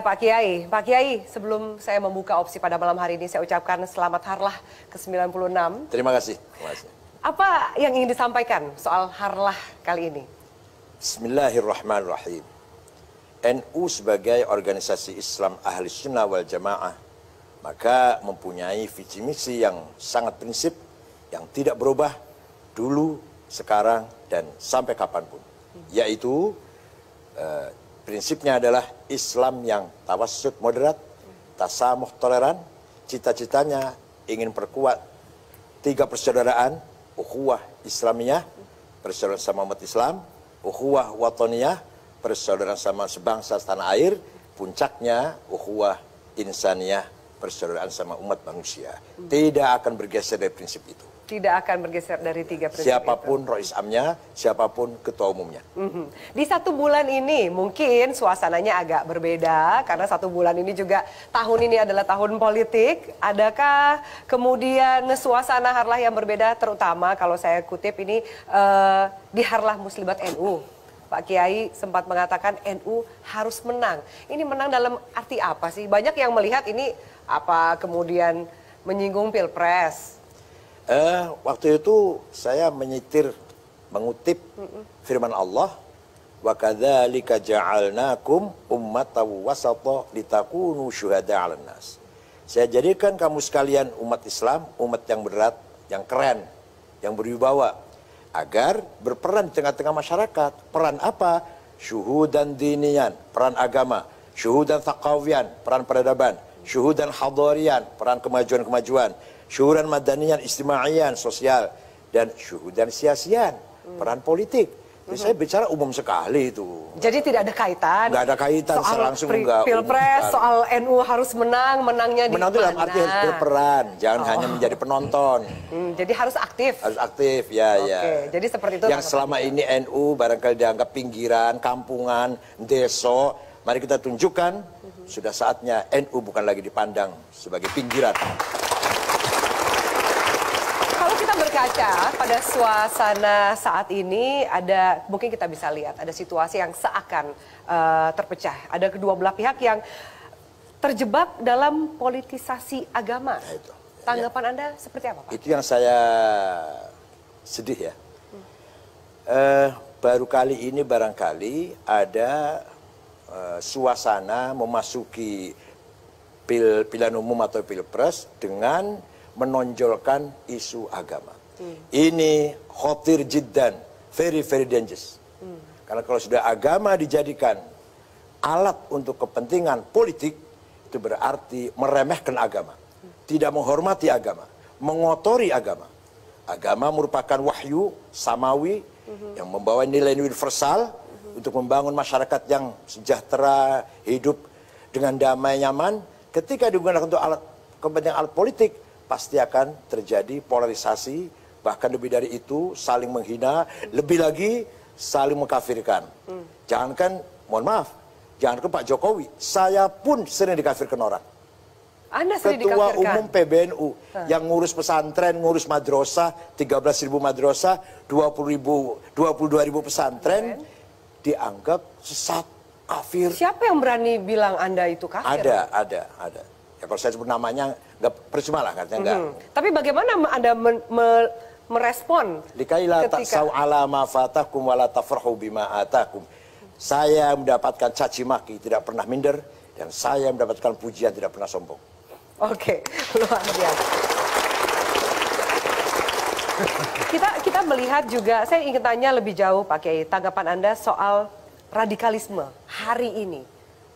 Pak Kiai, sebelum saya membuka opsi pada malam hari ini, saya ucapkan selamat Harlah ke-96. Terima kasih. Apa yang ingin disampaikan soal Harlah kali ini? Bismillahirrahmanirrahim. NU sebagai organisasi Islam Ahli Sunnah wal Jamaah, maka mempunyai visi misi yang sangat prinsip, yang tidak berubah dulu, sekarang, dan sampai kapanpun. Yaitu prinsipnya adalah Islam yang tawassut moderat, tasamuh toleran, cita-citanya ingin perkuat 3 persaudaraan, ukhuwah Islamiyah, persaudaraan sama umat Islam, ukhuwah watoniyah, persaudaraan sama sebangsa tanah air, puncaknya ukhuwah insaniyah, persaudaraan sama umat manusia. Tidak akan bergeser dari prinsip itu. Tidak akan bergeser dari 3 prinsip siapapun itu. Rois Amnya, siapapun ketua umumnya. Di 1 bulan ini mungkin suasananya agak berbeda karena 1 bulan ini juga tahun ini adalah tahun politik. Adakah kemudian suasana Harlah yang berbeda, terutama kalau saya kutip ini di Harlah Muslimat NU? Pak Kiai sempat mengatakan NU harus menang. Ini menang dalam arti apa sih? Banyak yang melihat ini apa kemudian menyinggung Pilpres. Waktu itu saya mengutip firman Allah, wa kadzalika ja'alnakum ummatan wasata litakunu syuhada 'alan nas. Saya jadikan kamu sekalian umat Islam, umat yang berat, yang keren, yang berwibawa, agar berperan di tengah-tengah masyarakat. Peran apa? Syuhudan dinian, peran agama, syuhudan thaqawiyan, peran peradaban, syuhudan hadarian, peran kemajuan-kemajuan, syuhudan madanian, istimaian, sosial, dan syuhudan siasian, peran politik. Jadi saya bicara umum sekali itu. Jadi tidak ada kaitan. Nggak ada kaitan, soal langsung enggak. Pilpres, soal NU harus menang, menangnya di mana? Menang itu dalam arti harus berperan, jangan hanya menjadi penonton. Jadi harus aktif. Harus aktif, ya. Jadi seperti itu. Yang selama ini NU barangkali dianggap pinggiran, kampungan, deso. Mari kita tunjukkan, sudah saatnya NU bukan lagi dipandang sebagai pinggiran. Berkaca pada suasana saat ini, ada mungkin kita bisa lihat ada situasi yang seakan terpecah. Ada kedua belah pihak yang terjebak dalam politisasi agama. Tanggapan Anda seperti apa, Pak? Itu yang saya sedih ya. Baru kali ini barangkali ada suasana memasuki pilihan umum atau pilpres dengan menonjolkan isu agama. Ini khotir jiddan, very very dangerous. Karena kalau sudah agama dijadikan alat untuk kepentingan politik, itu berarti meremehkan agama, tidak menghormati agama, mengotori agama. Agama merupakan wahyu samawi yang membawa nilai universal untuk membangun masyarakat yang sejahtera, hidup dengan damai nyaman. Ketika digunakan untuk kepentingan alat politik, pasti akan terjadi polarisasi, bahkan lebih dari itu saling menghina, lebih lagi saling mengkafirkan. Jangankan, mohon maaf, jangankan Pak Jokowi, saya pun sering dikafirkan orang. Anda sering Ketua dikafirkan? Umum PBNU yang ngurus pesantren, ngurus madrasah, 13.000 madrasah, 22.000 pesantren, dianggap sesat, kafir. Siapa yang berani bilang Anda itu kafir? Ada. Ya kalau saya sebut namanya, nggak percuma lah katanya enggak. Tapi bagaimana Anda merespon Likaila taksau ala ma fatakum wala tafrahu bima atakum. Saya mendapatkan caci maki, tidak pernah minder, dan saya mendapatkan pujian, tidak pernah sombong. Oke, luar biasa. Kita melihat juga, saya ingin tanya lebih jauh Pak Kiai, tanggapan Anda soal radikalisme hari ini.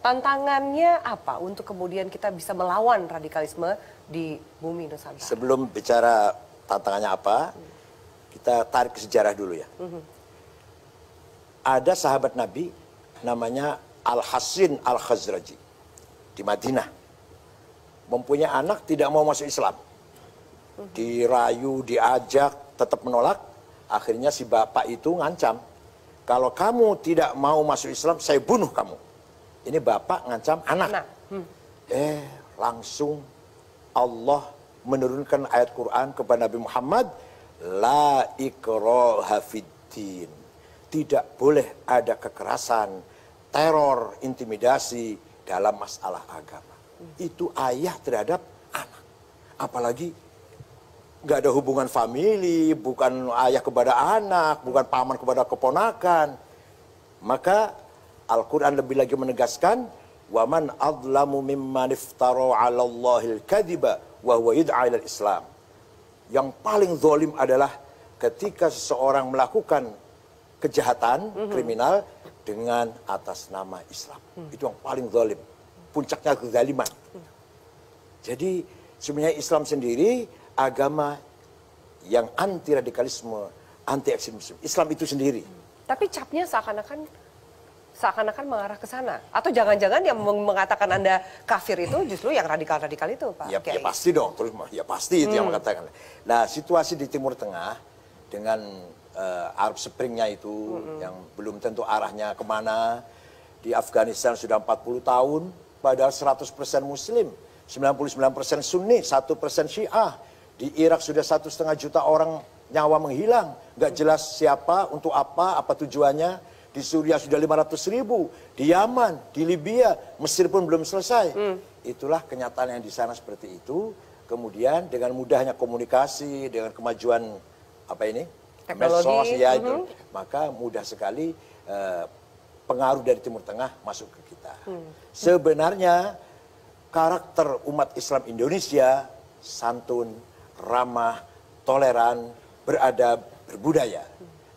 Tantangannya apa untuk kemudian kita bisa melawan radikalisme di bumi Nusantara? Sebelum bicara tantangannya apa, kita tarik ke sejarah dulu ya. Ada sahabat Nabi namanya Al-Hasin Al-Khazraji di Madinah. Mempunyai anak tidak mau masuk Islam. Dirayu, diajak, tetap menolak. Akhirnya si bapak itu ngancam, kalau kamu tidak mau masuk Islam, saya bunuh kamu. Ini bapak ngancam anak. Langsung Allah menurunkan ayat Quran kepada Nabi Muhammad, la ikraha fiddin. Tidak boleh ada kekerasan, teror, intimidasi dalam masalah agama. Itu ayah terhadap anak. Apalagi nggak ada hubungan famili, bukan ayah kepada anak, bukan paman kepada keponakan. Maka Al-Quran lebih lagi menegaskan, waman adlamu mimman iftara 'ala Allahil kadhiba wa huwa yud'a ilal Islam. Yang paling zalim adalah ketika seseorang melakukan kejahatan kriminal dengan atas nama Islam. Itu yang paling zalim. Puncaknya kezaliman. Jadi sebenarnya Islam sendiri agama yang anti radikalisme, anti ekstremisme. Islam itu sendiri. Tapi capnya seakan-akan mengarah ke sana. Atau jangan-jangan yang mengatakan Anda kafir itu justru yang radikal-radikal itu, Pak Ya, Kiai? ya pasti dong, terus ya pasti itu yang mengatakan. Nah, situasi di Timur Tengah dengan Arab Spring-nya itu yang belum tentu arahnya kemana. Di Afghanistan sudah 40 tahun, padahal 100% Muslim, 99% Sunni, 1% Syiah. Di Irak sudah 1,5 juta orang nyawa menghilang, nggak jelas siapa, untuk apa tujuannya. Di Suriah sudah 500.000, di Yaman, di Libya, Mesir pun belum selesai. Itulah kenyataan yang di sana seperti itu. Kemudian dengan mudahnya komunikasi, dengan kemajuan Teknologi, medsos, ya itu, maka mudah sekali pengaruh dari Timur Tengah masuk ke kita. Sebenarnya karakter umat Islam Indonesia santun, ramah, toleran, beradab, berbudaya.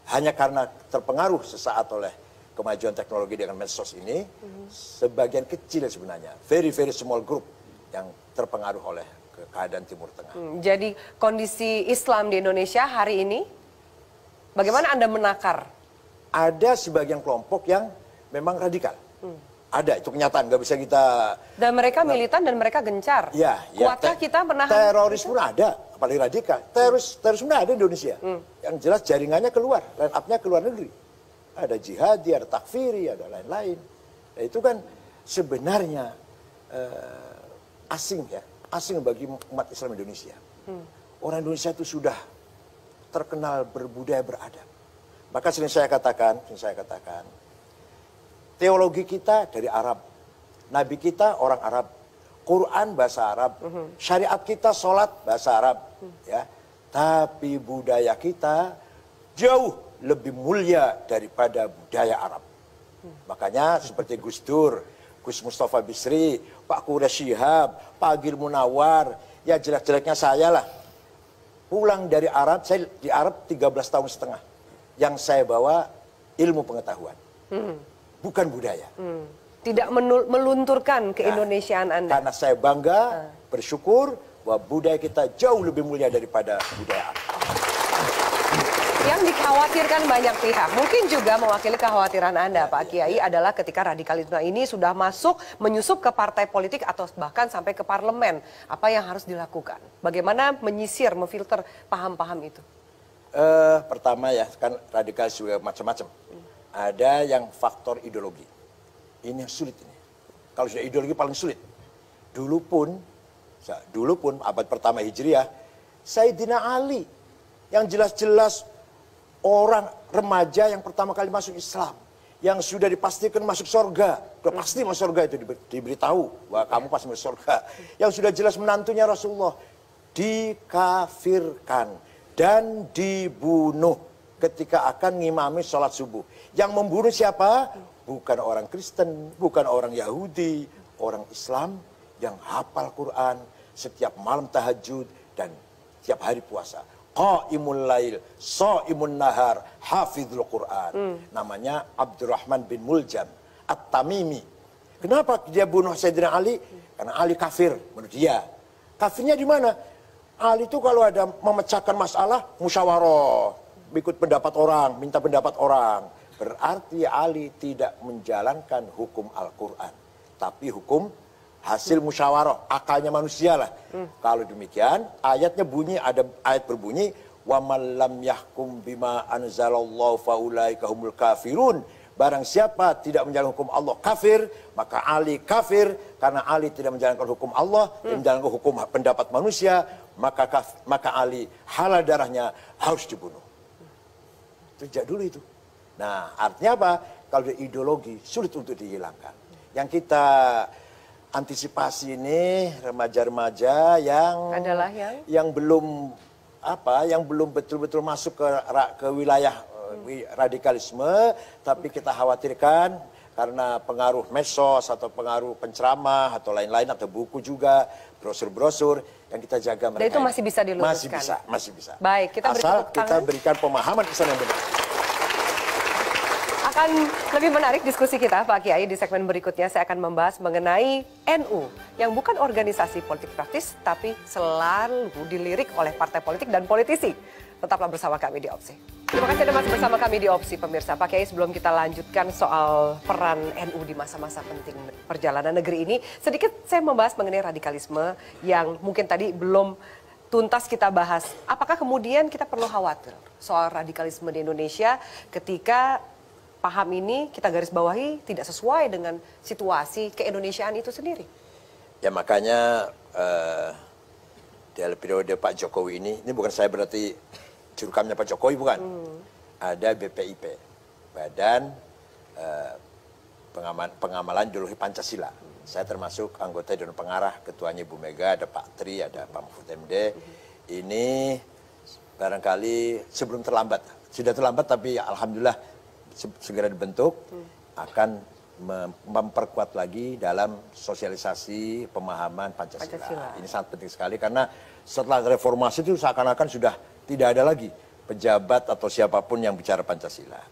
Hanya karena terpengaruh sesaat oleh kemajuan teknologi dengan medsos ini, sebagian kecil sebenarnya, very small group yang terpengaruh oleh keadaan Timur Tengah. Jadi kondisi Islam di Indonesia hari ini, bagaimana Anda menakar? Ada sebagian kelompok yang memang radikal. Ada, itu kenyataan, nggak bisa kita... Dan mereka militan dan mereka gencar. Ya, Kuatkah kita menahan? Teroris pun ada, apalagi radikal. Terorisme ada di Indonesia. Yang jelas jaringannya keluar, line up-nya keluar negeri. Ada jihadi, ada takfiri, ada lain-lain. Nah, itu kan sebenarnya asing ya, asing bagi umat Islam Indonesia. Orang Indonesia itu sudah terkenal berbudaya beradab. Maka sering saya katakan, teologi kita dari Arab, Nabi kita orang Arab, Quran bahasa Arab, syariat kita sholat bahasa Arab, ya. Tapi budaya kita jauh lebih mulia daripada budaya Arab. Makanya seperti Gus Dur, Gus Mustafa Bisri, Pak Quraisy Shihab, Pak Agil Munawar, ya jelek-jeleknya saya lah. Pulang dari Arab, saya di Arab 13 tahun setengah. Yang saya bawa ilmu pengetahuan. Bukan budaya. Tidak melunturkan keindonesiaan Anda. Karena saya bangga, bersyukur bahwa budaya kita jauh lebih mulia daripada budaya Arab. Yang dikhawatirkan banyak pihak, mungkin juga mewakili kekhawatiran Anda, Pak Kiai, adalah ketika radikalisme ini sudah masuk, menyusup ke partai politik atau bahkan sampai ke parlemen. Apa yang harus dilakukan? Bagaimana menyisir, memfilter paham-paham itu? Pertama ya, kan radikalis juga macam-macam. Ada yang faktor ideologi. Ini yang sulit ini. Kalau sudah ideologi paling sulit. Dulu pun abad pertama Hijriah, Sayyidina Ali yang jelas-jelas orang remaja yang pertama kali masuk Islam, yang sudah dipastikan masuk surga, sudah pasti masuk surga itu diberitahu bahwa kamu pasti masuk surga. Yang sudah jelas menantunya Rasulullah dikafirkan dan dibunuh ketika akan ngimami sholat subuh. Yang membunuh siapa? Bukan orang Kristen, bukan orang Yahudi, orang Islam yang hafal Quran, setiap malam tahajud dan setiap hari puasa. Qaimul lail, shaimun nahar, hafizul Quran. Namanya Abdurrahman bin Muljam At-Tamimi. Kenapa dia bunuh Sayyidina Ali? Karena Ali kafir menurut dia. Kafirnya di mana? Ali itu kalau ada memecahkan masalah, musyawarah, ikut pendapat orang, minta pendapat orang. Berarti Ali tidak menjalankan hukum Al-Quran, tapi hukum hasil musyawarah, akalnya manusia lah. Kalau demikian, ayatnya bunyi, ada ayat berbunyi, wa man lam yahkum bima anzalallahu faulaika humul kafirun. Barang siapa tidak menjalankan hukum Allah kafir, maka Ali kafir. Karena Ali tidak menjalankan hukum Allah, tidak menjalankan hukum pendapat manusia, maka Ali halal darahnya harus dibunuh. Sejak dulu itu. Nah, artinya apa? Kalau ideologi sulit untuk dihilangkan. Yang kita antisipasi ini remaja-remaja Adalah yang belum betul-betul masuk ke wilayah radikalisme, tapi kita khawatirkan karena pengaruh medsos atau pengaruh penceramah atau lain-lain atau buku juga, brosur-brosur yang kita jaga mereka. Dan itu masih bisa diluruskan. Masih bisa. Baik, asal kita berikan pemahaman kesan yang benar. Akan lebih menarik diskusi kita Pak Kiai di segmen berikutnya. Saya akan membahas mengenai NU yang bukan organisasi politik praktis tapi selalu dilirik oleh partai politik dan politisi. Tetaplah bersama kami di Opsi. Terima kasih Anda masih bersama kami di Opsi pemirsa. Pak Kiai, sebelum kita lanjutkan soal peran NU di masa-masa penting perjalanan negeri ini, sedikit saya membahas mengenai radikalisme yang mungkin tadi belum tuntas kita bahas. Apakah kemudian kita perlu khawatir soal radikalisme di Indonesia ketika paham ini kita garis bawahi tidak sesuai dengan situasi keindonesiaan itu sendiri? Ya makanya dalam periode Pak Jokowi ini bukan saya berarti jurukamnya Pak Jokowi, bukan. Ada BPIP, Badan Pengamalan Ideologi Pancasila. Saya termasuk anggota Dewan Pengarah, ketuanya Ibu Mega, ada Pak Tri, ada Pak Mahfud MD. Ini barangkali sebelum terlambat, sudah terlambat tapi alhamdulillah segera dibentuk, akan memperkuat lagi dalam sosialisasi pemahaman Pancasila. Ini sangat penting sekali karena setelah reformasi itu seakan-akan sudah tidak ada lagi pejabat atau siapapun yang bicara Pancasila.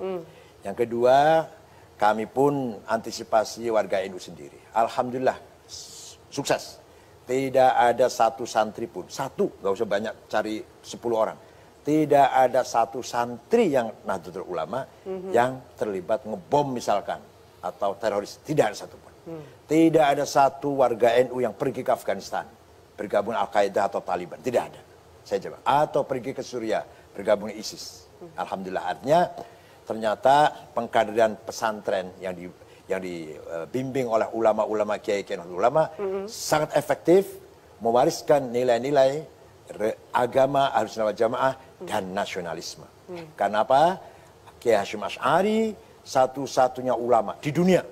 Yang kedua, kami pun antisipasi warga NU sendiri. Alhamdulillah sukses. Tidak ada satu santri pun, satu, nggak usah banyak cari 10 orang. Tidak ada satu santri yang Nahdlatul Ulama yang terlibat ngebom misalkan atau teroris. Tidak ada satupun. Tidak ada satu warga NU yang pergi ke Afghanistan, bergabung Al-Qaeda atau Taliban. Tidak ada. Saya jawab. Atau pergi ke Suriah, bergabung ISIS. Alhamdulillah. Artinya ternyata pengkaderan pesantren yang dibimbing oleh ulama-ulama kiai-kiai Nahdlatul Ulama sangat efektif mewariskan nilai-nilai agama Ahlussunnah wal Jamaah dan nasionalisme. Karena apa? Kiai Hasyim Asy'ari satu-satunya ulama di dunia,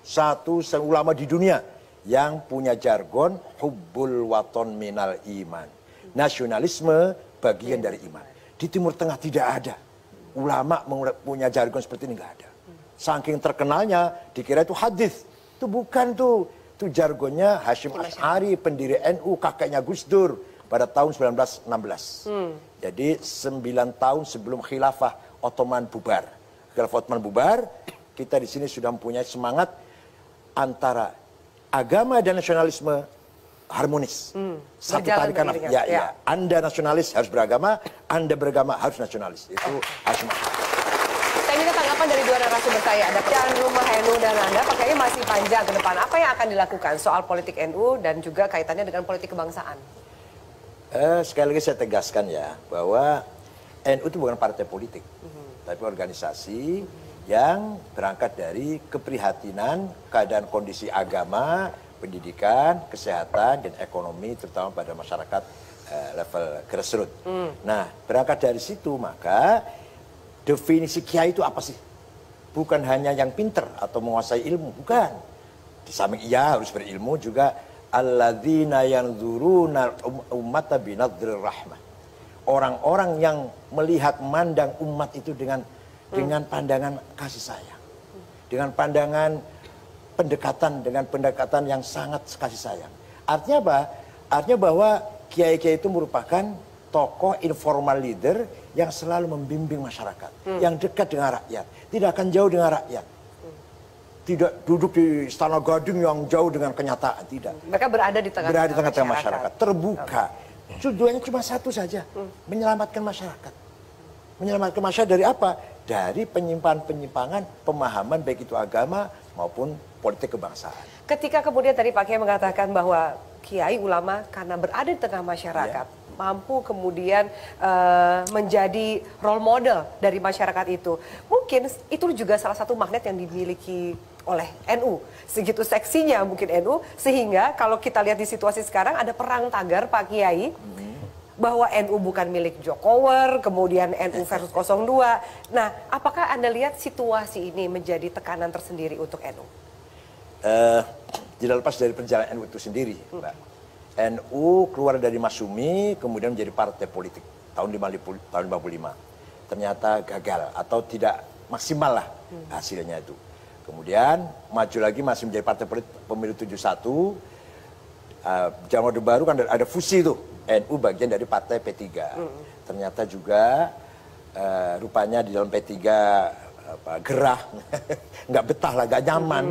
satu-satunya ulama di dunia yang punya jargon hubbul waton minal iman. Nasionalisme bagian dari iman. Di Timur Tengah tidak ada ulama punya jargon seperti ini, nggak ada. Saking terkenalnya dikira itu hadis. Itu bukan tuh. Itu jargonnya Hasyim Asy'ari, pendiri NU, kakeknya Gus Dur pada tahun 1916. Jadi 9 tahun sebelum khilafah Ottoman bubar. Khilafah Ottoman bubar, kita di sini sudah mempunyai semangat antara agama dan nasionalisme harmonis. Satu tarikan. Ya. Anda nasionalis harus beragama, Anda beragama harus nasionalis. Itu Hasyim Asy'ari. Saya minta tanggapan dari dua narasumber saya. Ada pekerjaan rumah NU dan Anda, pakainya masih panjang ke depan. Apa yang akan dilakukan soal politik NU dan juga kaitannya dengan politik kebangsaan? Sekali lagi saya tegaskan ya, bahwa NU itu bukan partai politik, tapi organisasi yang berangkat dari keprihatinan keadaan kondisi agama, pendidikan, kesehatan, dan ekonomi, terutama pada masyarakat level grassroots. Nah, berangkat dari situ, maka definisi kiai itu apa sih? Bukan hanya yang pinter atau menguasai ilmu, bukan. Di samping ia harus berilmu juga, alladzina yanzuruna ummata binadrir rahmah. Orang-orang yang melihat memandang umat itu dengan pandangan kasih sayang. Dengan pandangan dengan pendekatan yang sangat kasih sayang. Artinya apa? Artinya bahwa kiai-kiai itu merupakan tokoh informal leader yang selalu membimbing masyarakat, yang dekat dengan rakyat, tidak akan jauh dengan rakyat. Tidak duduk di istana gading yang jauh dengan kenyataan, tidak. Mereka berada di tengah-tengah masyarakat, terbuka. Tujuannya cuma satu saja, menyelamatkan masyarakat. Menyelamatkan masyarakat dari apa? Dari penyimpangan-penyimpangan pemahaman baik itu agama maupun politik kebangsaan. Ketika kemudian tadi Pak Kiai mengatakan bahwa kiai ulama karena berada di tengah masyarakat, mampu kemudian menjadi role model dari masyarakat itu. Mungkin itu juga salah satu magnet yang dimiliki oleh NU. Segitu seksinya mungkin NU, sehingga kalau kita lihat di situasi sekarang ada perang tagar Pak Kiai, bahwa NU bukan milik Jokower, kemudian NU versus 02. Nah, apakah Anda lihat situasi ini menjadi tekanan tersendiri untuk NU? tidak lepas dari perjalanan NU itu sendiri, Mbak. NU keluar dari Masyumi, kemudian menjadi partai politik tahun 55. Ternyata gagal atau tidak maksimal lah hasilnya itu. Kemudian maju lagi masih menjadi partai politik pemilu 71. Zaman Orde Baru kan ada fusi itu, NU bagian dari partai P3. Ternyata juga rupanya di dalam P3 gerah, nggak betah lah, nggak nyaman.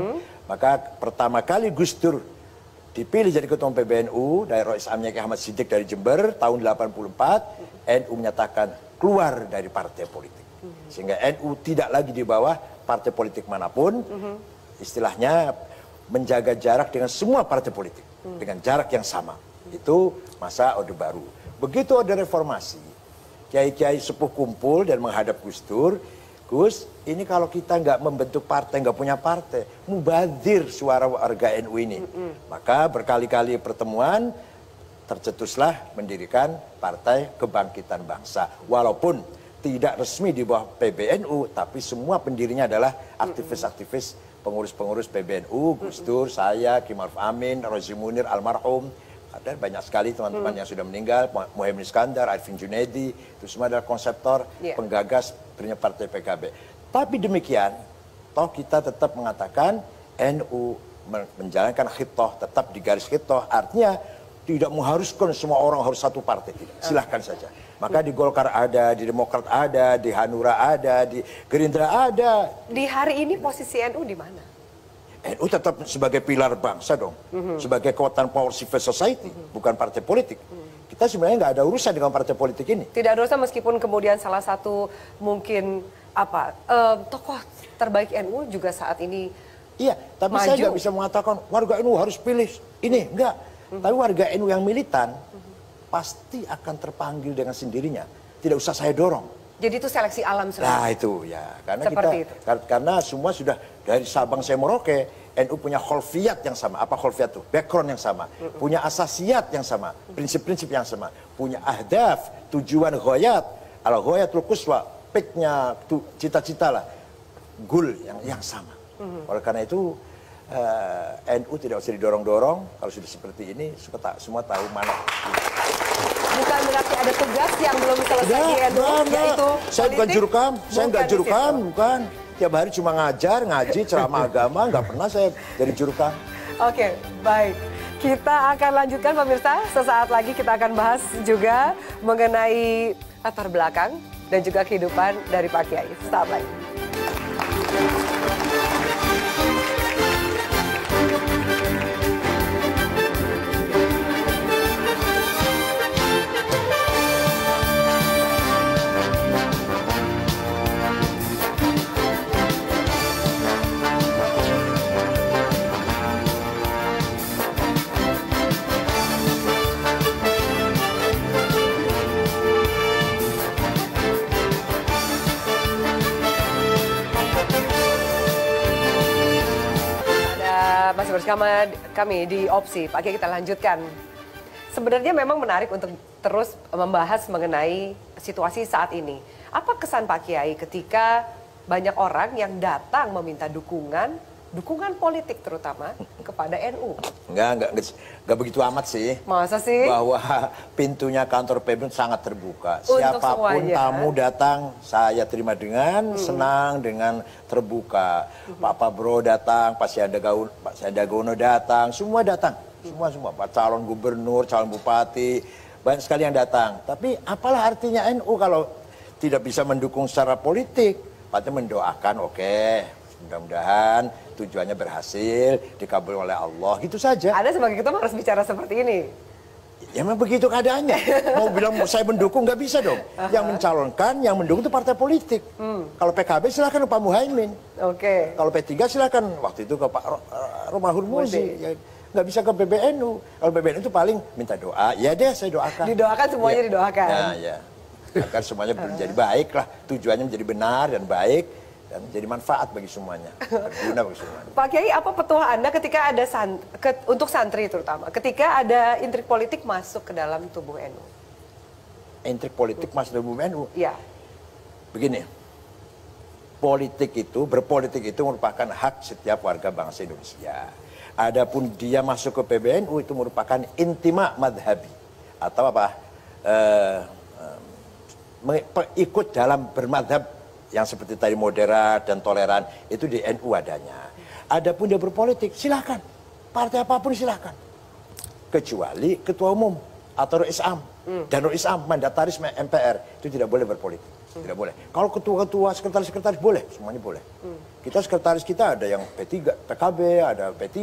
Maka pertama kali Gus Dur dipilih jadi ketua PBNU dari Rois Amnya Ahmad Siddiq dari Jember tahun 84, NU menyatakan keluar dari partai politik. Sehingga NU tidak lagi di bawah partai politik manapun, istilahnya menjaga jarak dengan semua partai politik, dengan jarak yang sama. Itu masa Orde Baru. Begitu ada reformasi, kiai-kiai sepuh kumpul dan menghadap Gus Dur, Gus, ini kalau kita nggak membentuk partai, nggak punya partai, mubazir suara warga NU ini. Maka berkali-kali pertemuan, tercetuslah mendirikan Partai Kebangkitan Bangsa. Walaupun tidak resmi di bawah PBNU, tapi semua pendirinya adalah aktivis-aktivis pengurus-pengurus PBNU, Gus Dur, saya, Ki Maruf Amin, Rozi Munir, almarhum. Ada banyak sekali teman-teman yang sudah meninggal, Muhammad Iskandar, Arifin Junaidi, itu semua adalah konseptor, penggagas berdirinya Partai PKB. Tapi demikian, toh kita tetap mengatakan NU menjalankan khitoh, tetap di garis khitoh, artinya tidak mengharuskan semua orang harus satu partai, tidak. Silahkan saja. Maka di Golkar ada, di Demokrat ada, di Hanura ada, di Gerindra ada. Di hari ini posisi NU di mana? NU tetap sebagai pilar bangsa dong, sebagai kekuatan power civil society, bukan partai politik. Kita sebenarnya nggak ada urusan dengan partai politik ini. Tidak ada urusan meskipun kemudian salah satu mungkin tokoh terbaik NU juga saat ini. Iya, tapi saya nggak bisa mengatakan warga NU harus pilih ini, enggak. Tapi warga NU yang militan pasti akan terpanggil dengan sendirinya. Tidak usah saya dorong. Jadi itu seleksi alam sebenarnya. Nah itu ya, karena seperti kita karena semua sudah dari Sabang sampai Merauke, NU punya kholfiyat yang sama. Apa kholfiyat itu? Background yang sama, punya asasiyat yang sama, prinsip-prinsip yang sama, punya ahdaf, tujuan ghoyat, al-ghoyatul quswa, peaknya, cita-cita lah, goal yang sama. Oleh karena itu NU tidak usah didorong-dorong. Kalau sudah seperti ini, semua tahu mana. Bukan berarti ada tugas yang belum selesai di NU, yaitu saya bukan jurukam, saya nggak jurukam, bukan. Tiap hari cuma ngajar, ngaji, ceramah agama, nggak pernah saya jadi jurukam. Oke, baik. Kita akan lanjutkan pemirsa, sesaat lagi kita akan bahas juga mengenai latar belakang dan juga kehidupan dari Pak Kiai. Sesaat lagi. Masih bersama kami di Opsi. Pak Kiai, kita lanjutkan. Sebenarnya memang menarik untuk terus membahas mengenai situasi saat ini. Apa kesan Pak Kiai ketika banyak orang yang datang meminta dukungan politik terutama kepada NU? Enggak begitu amat sih. Masa sih? Bahwa pintunya kantor PBNU sangat terbuka. Untuk Siapapun semuanya. tamu datang, saya terima dengan senang, dengan terbuka. Pak Pabro datang, Pak Sandiaga datang, semua datang. Semua. Pak calon gubernur, calon bupati, banyak sekali yang datang. Tapi apalah artinya NU kalau tidak bisa mendukung secara politik? Pak mendoakan, oke. Mudah-mudahan tujuannya berhasil, dikabul oleh Allah, gitu saja. Ada sebagai ketua harus bicara seperti ini. Ya memang begitu keadaannya. Mau bilang saya mendukung, nggak bisa dong. Yang mencalonkan, yang mendukung itu partai politik. Kalau PKB silakan Pak Muhaimin. Oke. Kalau P3 silakan waktu itu ke Pak Romahur Muzi. Ya, nggak bisa ke PBNU. Kalau PBNU itu paling minta doa. Ya deh, saya doakan. Didoakan semuanya, didoakan. Nah, ya. Agar semuanya menjadi baik lah. Tujuannya menjadi benar dan baik. Dan jadi manfaat bagi semuanya, berguna bagi semuanya. Pak Kiai, apa petua Anda ketika ada untuk santri terutama, ketika ada intrik politik masuk ke dalam tubuh NU? Intrik politik masuk ke tubuh NU? Ya. Begini, berpolitik itu merupakan hak setiap warga bangsa Indonesia. Adapun dia masuk ke PBNU itu merupakan intima madhabi atau apa? Ikut dalam bermadhab yang seperti tadi moderat dan toleran itu di NU adanya. Adapun dia berpolitik silakan, partai apapun silakan, kecuali ketua umum atau Rois Am dan Rois Am mandataris MPR itu tidak boleh berpolitik. Tidak boleh. Kalau ketua-ketua, sekretaris-sekretaris boleh, semuanya boleh. Kita sekretaris kita ada yang P3, PKB, ada P3,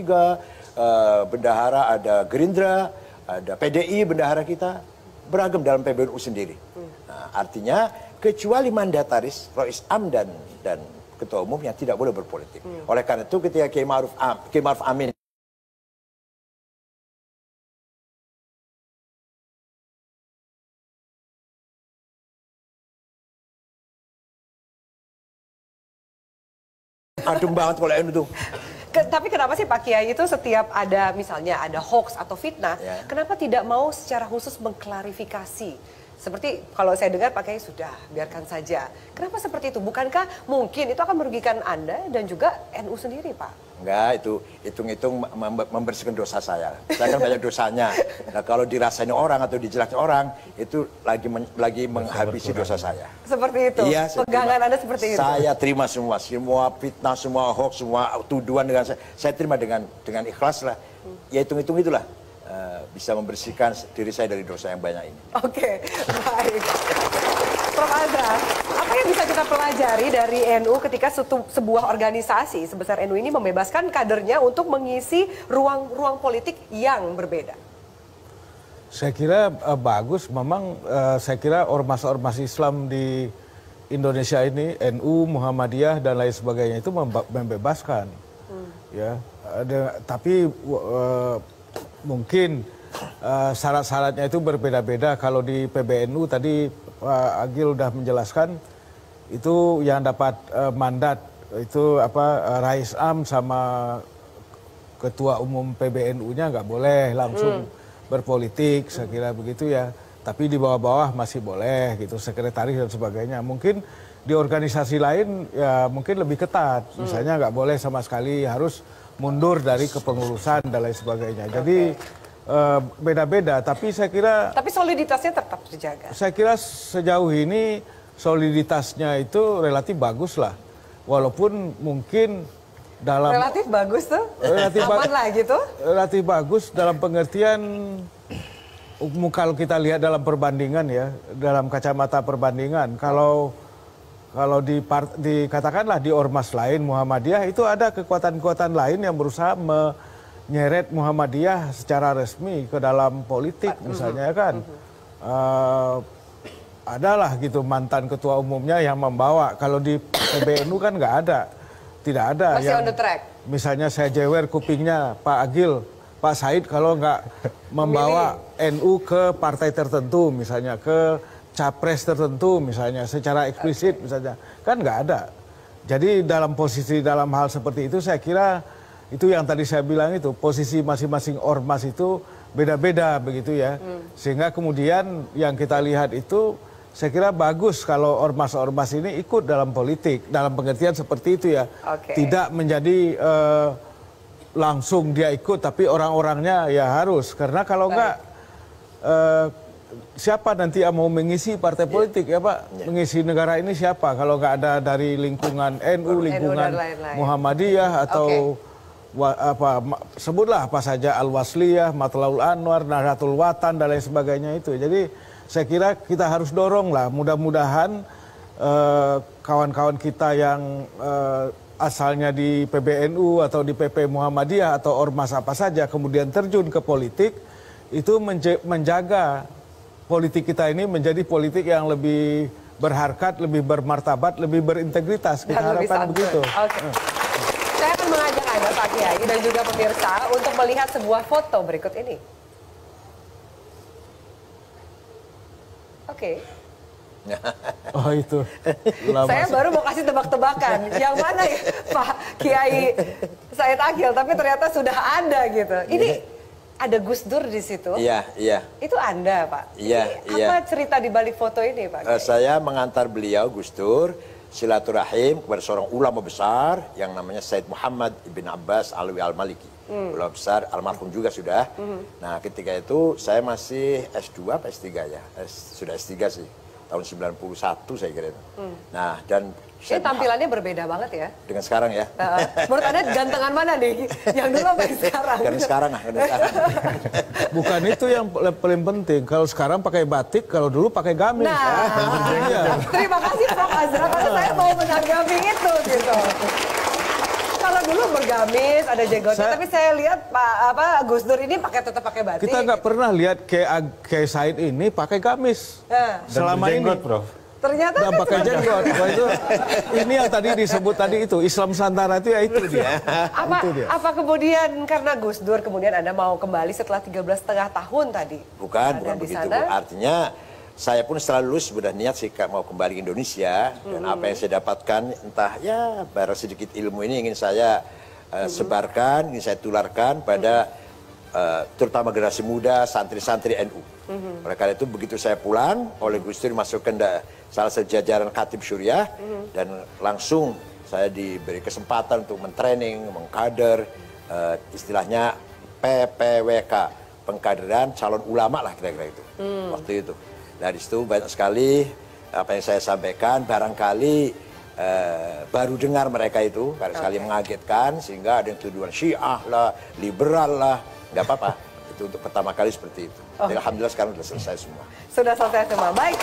bendahara, ada Gerindra, ada PDI, bendahara kita beragam dalam PBNU sendiri. Nah, artinya kecuali mandataris, Rois Am dan ketua umum yang tidak boleh berpolitik. Oleh karena itu ketika Kiai Ma'ruf Amin adem banget kalau NU tuh. Tapi kenapa sih Pak Kiai itu setiap ada misalnya ada hoax atau fitnah, kenapa tidak mau secara khusus mengklarifikasi? Seperti kalau saya dengar Pak Kiai sudah, biarkan saja. Kenapa seperti itu? Bukankah mungkin itu akan merugikan Anda dan juga NU sendiri, Pak? Enggak, itu hitung-hitung membersihkan dosa saya. Saya kan banyak dosanya. Nah, kalau dirasain orang atau dijelasin orang, itu lagi menghabisi dosa saya. Seperti itu? Iya, pegangan Anda seperti itu? Saya terima semua fitnah, semua hoax, semua tuduhan dengan saya terima dengan ikhlas lah. Ya hitung-hitung itulah. Bisa membersihkan diri saya dari dosa yang banyak ini. Oke, baik. Prof Azhar, apa yang bisa kita pelajari dari NU ketika sebuah organisasi sebesar NU ini membebaskan kadernya untuk mengisi ruang politik yang berbeda? Saya kira bagus, memang saya kira ormas-ormas Islam di Indonesia ini, NU, Muhammadiyah dan lain sebagainya itu membebaskan. Ya, tapi mungkin syarat-syaratnya itu berbeda-beda. Kalau di PBNU tadi Pak Agil udah menjelaskan, itu yang dapat mandat itu Rais Am sama ketua umum PBNU-nya nggak boleh langsung berpolitik, saya kira begitu ya. Tapi di bawah-bawah masih boleh gitu, sekretaris dan sebagainya. Mungkin di organisasi lain ya mungkin lebih ketat, misalnya nggak boleh sama sekali, harus mundur dari kepengurusan dan lain sebagainya. Jadi beda-beda, tapi saya kira... Tapi soliditasnya tetap terjaga. Saya kira sejauh ini soliditasnya itu relatif bagus lah. Walaupun mungkin dalam... Relatif bagus tuh? Aman lah gitu? Relatif bagus dalam pengertian, kalau kita lihat dalam perbandingan ya, dalam kacamata perbandingan, kalau dikatakanlah di ormas lain Muhammadiyah itu ada kekuatan-kekuatan lain yang berusaha menyeret Muhammadiyah secara resmi ke dalam politik misalnya kan. Adalah gitu mantan ketua umumnya yang membawa. Kalau di PBNU kan nggak ada, tidak ada. Masih on the track. Misalnya saya jewer kupingnya Pak Agil, Pak Said kalau nggak membawa NU ke partai tertentu misalnya, ke capres tertentu misalnya, secara eksplisit misalnya, kan nggak ada. Jadi dalam hal seperti itu saya kira itu yang tadi saya bilang itu, posisi masing-masing ormas itu beda-beda begitu ya. Sehingga kemudian yang kita lihat itu saya kira bagus kalau ormas-ormas ini ikut dalam politik, dalam pengertian seperti itu ya. Tidak menjadi langsung dia ikut, tapi orang-orangnya ya harus. Karena kalau nggak... siapa nanti yang mau mengisi partai politik ya Pak? Mengisi negara ini siapa? Kalau nggak ada dari lingkungan NU, lingkungan Muhammadiyah atau sebutlah apa saja Al-Wasliyah, Matlaul Anwar, Nahdlatul Watan dan lain sebagainya itu. Jadi saya kira kita harus dorong lah, mudah-mudahan kawan-kawan kita yang asalnya di PBNU atau di PP Muhammadiyah atau ormas apa saja kemudian terjun ke politik, itu menjaga politik kita ini menjadi politik yang lebih berharkat, lebih bermartabat, lebih berintegritas. Kita harapkan begitu. Saya akan mengajak Anda Pak Kiai dan juga pemirsa untuk melihat sebuah foto berikut ini. Oh itu. Saya baru mau kasih tebak-tebakan. Yang mana ya Pak Kiai Said Agil, tapi ternyata sudah ada gitu. Ini ada Gus Dur di situ. Iya. Itu Anda, Pak? Iya. Apa cerita di balik foto ini, Pak? Saya mengantar beliau, Gus Dur, silaturahim kepada seorang ulama besar yang namanya Said Muhammad Ibn Abbas Alwi Al-Maliki. Ulama besar, almarhum juga sudah. Nah ketika itu saya masih S2 apa S3 ya? Sudah S3 sih, tahun 91 saya kira itu. Nah dan Ini tampilannya berbeda banget ya. dengan sekarang ya. Menurut Anda gantengan mana nih? Yang dulu apa yang sekarang? Karena sekarang Bukan itu yang paling penting. Kalau sekarang pakai batik, kalau dulu pakai gamis. Nah, terima kasih Prof. Azra karena saya mau menanggapi itu gitu. Kalau dulu bergamis, ada jenggotnya, tapi saya lihat Gus Dur ini tetap pakai batik. Kita nggak pernah lihat kayak Said ini pakai gamis. Nah, Selama ini. Prof. ternyata Dan kan pakai jenggot. Wah, itu ini yang tadi disebut tadi itu Islam Nusantara itu ya itu dia. Apa kemudian karena Gus Dur kemudian Anda mau kembali setelah 13,5 tahun tadi? Bukan begitu. Artinya saya pun setelah lulus sudah niat sih mau kembali ke Indonesia dan apa yang saya dapatkan entah ya barang sedikit ilmu ini ingin saya sebarkan, ingin saya tularkan pada terutama generasi muda, santri-santri NU. Oleh karena itu begitu saya pulang oleh Gus Dur dimasukkan salah satu jajaran Khatib Syuriah dan langsung saya diberi kesempatan untuk mentraining, mengkader istilahnya PPWK, pengkaderan calon ulama lah kira-kira itu waktu itu. Dari situ banyak sekali apa yang saya sampaikan barangkali baru dengar mereka itu sekali mengagetkan sehingga ada yang tuduhan Syiah lah, liberal lah, nggak apa-apa. Itu untuk pertama kali seperti itu. Alhamdulillah sekarang sudah selesai semua. Sudah selesai semua. Baik.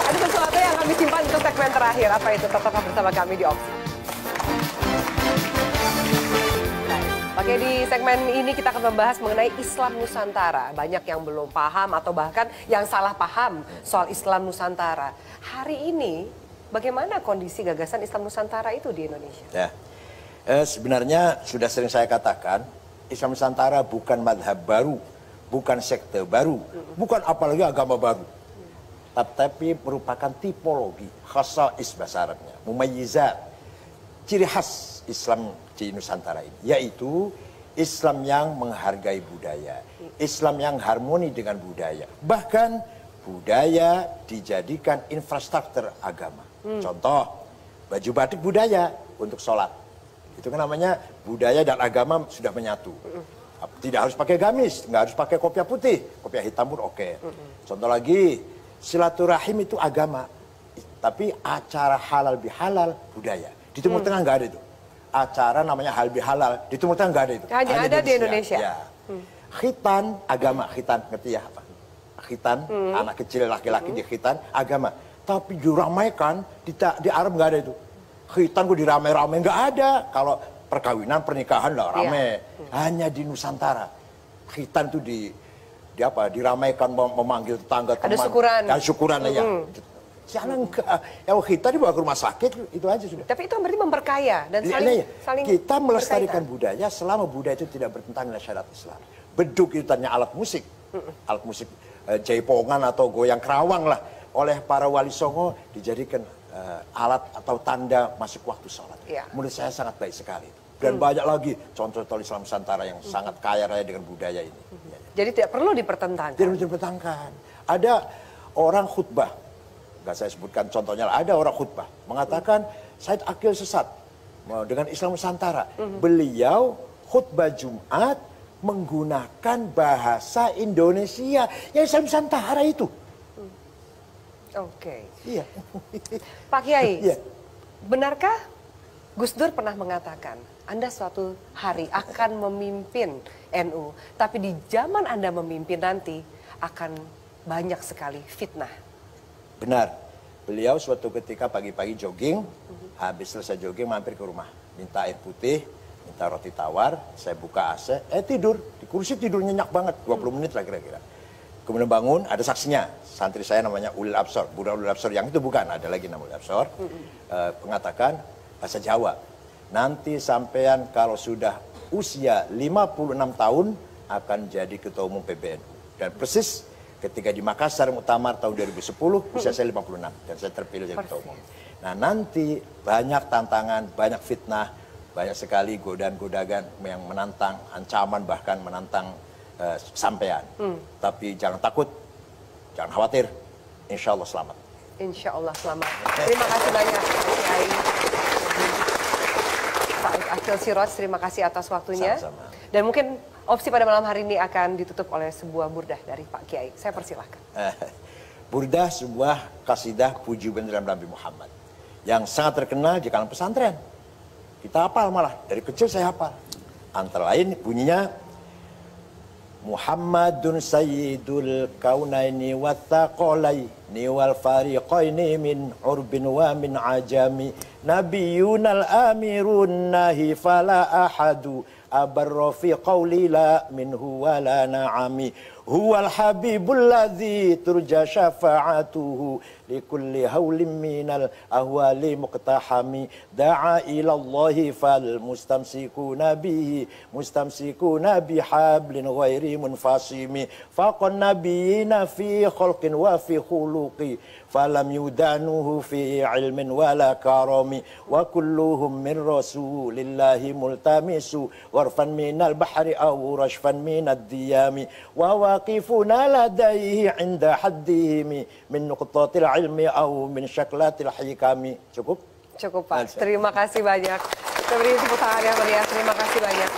Ada sesuatu yang kami simpan untuk segmen terakhir. Apa itu? Tetaplah bersama kami di Opsi. Oke, di segmen ini kita akan membahas mengenai Islam Nusantara. Banyak yang belum paham atau bahkan yang salah paham soal Islam Nusantara. Hari ini, bagaimana kondisi gagasan Islam Nusantara itu di Indonesia? Ya, sebenarnya sudah sering saya katakan, Islam Nusantara bukan madhab baru, bukan sekte baru, bukan apalagi agama baru. Tapi merupakan tipologi, khasa'is bahasa Arabnya, mumayyizat, ciri khas Islam di Nusantara ini, yaitu Islam yang menghargai budaya, Islam yang harmoni dengan budaya. Bahkan budaya dijadikan infrastruktur agama. Contoh, baju batik budaya untuk sholat. Itu kan namanya budaya dan agama sudah menyatu. Tidak harus pakai gamis, nggak harus pakai kopiah putih, kopiah hitam pun oke. Contoh lagi, silaturahim itu agama, tapi acara halal bihalal budaya. Di Timur Tengah nggak ada itu. Acara namanya halal bihalal, di Timur Tengah nggak ada itu. Hanya ada di Indonesia. Ya. Khitan, agama, khitan, ngerti ya apa? Khitan, anak kecil laki-laki di khitan, agama. Tapi diramaikan, di Arab nggak ada itu. Khitan kok diramai-ramai, nggak ada. Kalau perkawinan, pernikahan lah rame. Hanya di Nusantara. Khitan itu diramaikan, memanggil tetangga, teman. Ada syukuran. Ada syukuran ya. Sana enggak. Ya kita dibawa ke rumah sakit, itu aja sudah. Tapi itu berarti memperkaya dan saling kita melestarikan budaya selama budaya itu tidak bertentangan dengan syariat Islam. Beduk itu tanya alat musik. Alat musik jaipongan atau goyang kerawang lah. Oleh para wali songo dijadikan alat atau tanda masuk waktu sholat. Menurut saya sangat baik sekali. Dan banyak lagi contoh-contoh Islam Nusantara yang sangat kaya raya dengan budaya ini. Jadi tidak perlu dipertentangkan. Tidak perlu dipertentangkan. Ada orang khutbah, nggak saya sebutkan contohnya, ada orang khutbah mengatakan Said Akil sesat dengan Islam Nusantara. Beliau khutbah Jumat menggunakan bahasa Indonesia, ya Islam Nusantara itu. Oke. Iya. Pak Kiai, Iya. benarkah Gus Dur pernah mengatakan Anda suatu hari akan memimpin NU, tapi di zaman Anda memimpin nanti akan banyak sekali fitnah? Benar. Beliau suatu ketika pagi-pagi jogging, habis selesai jogging mampir ke rumah, minta air putih, minta roti tawar, saya buka AC, tidur, di kursi tidur nyenyak banget, 20 menit lah kira-kira. Kemudian bangun, ada saksinya, santri saya namanya Ulil Absor, Buddha Ulil Absor, yang itu bukan, ada lagi nama Ulil Absor, mengatakan bahasa Jawa, nanti sampean kalau sudah usia 56 tahun akan jadi ketua umum PBNU. Dan persis ketika di Makassar Muktamar tahun 2010, usia saya 56 dan saya terpilih jadi ketua umum. Nah nanti banyak tantangan, banyak fitnah, banyak sekali godaan-godaan yang menantang, ancaman bahkan menantang sampean. Tapi jangan takut, jangan khawatir, insya Allah selamat. Insya Allah selamat. Terima kasih banyak Pak Kiai. Baik, Akil Siroj, terima kasih atas waktunya. Sama-sama. Dan mungkin opsi pada malam hari ini akan ditutup oleh sebuah burdah dari Pak Kiai. Saya persilahkan. Burdah sebuah kasidah puji beneran Nabi Muhammad yang sangat terkenal di kalangan pesantren. Kita hafal malah, dari kecil saya hafal. Antara lain bunyinya Muhammadun sayyidul kaunaini wattaqalaini wal fariqaini min urbin wa min ajami nabiyunal amirun nahi fala ahadu abarra fi qawli la minhu wala na'ami huwal habibul ladzi turja syafa'atuhu likulli hawlim minal ahwali muqtahami da'a ilallahi fal mustamsikuna bihi mustamsikuna bihablin ghairi munfasimi faqan nabiyina fi khalqin wa fi khuluqi falam yudanuhu fi ilmin wala karami wa kulluhum min rasulillahi multamisu warfan minal bahri aw rashfan minad diyami wa waqifuna ladaihi inda haddihim min nuqtatil ilmi aw min syaklatil hikami. Cukup? Cukup Pak, terima kasih banyak. Kita beri tepuk tangan yang meriah, terima kasih banyak.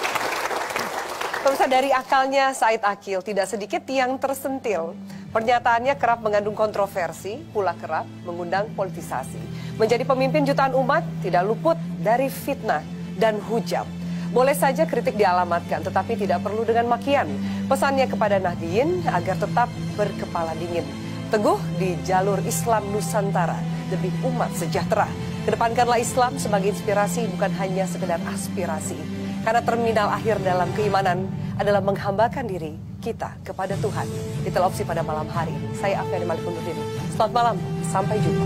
Pemirsa, dari akalnya Said Akil tidak sedikit yang tersentil. Pernyataannya kerap mengandung kontroversi, pula kerap mengundang politisasi. Menjadi pemimpin jutaan umat tidak luput dari fitnah dan hujab. Boleh saja kritik dialamatkan, tetapi tidak perlu dengan makian. Pesannya kepada Nahdiyin agar tetap berkepala dingin. Teguh di jalur Islam Nusantara demi umat sejahtera. Kedepankanlah Islam sebagai inspirasi, bukan hanya sekedar aspirasi. Karena terminal akhir dalam keimanan adalah menghambakan diri kita kepada Tuhan. Itulah opsi pada malam hari ini. Saya Afiani Malik undur diri. Selamat malam, sampai jumpa.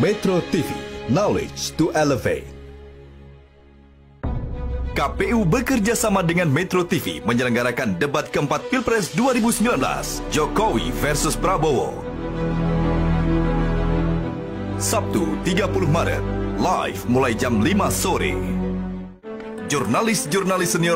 Metro TV, knowledge to elevate. KPU bekerja sama dengan Metro TV menyelenggarakan debat keempat Pilpres 2019, Jokowi versus Prabowo. Sabtu 30 Maret, live mulai jam 5 sore. Jurnalis-jurnalis senior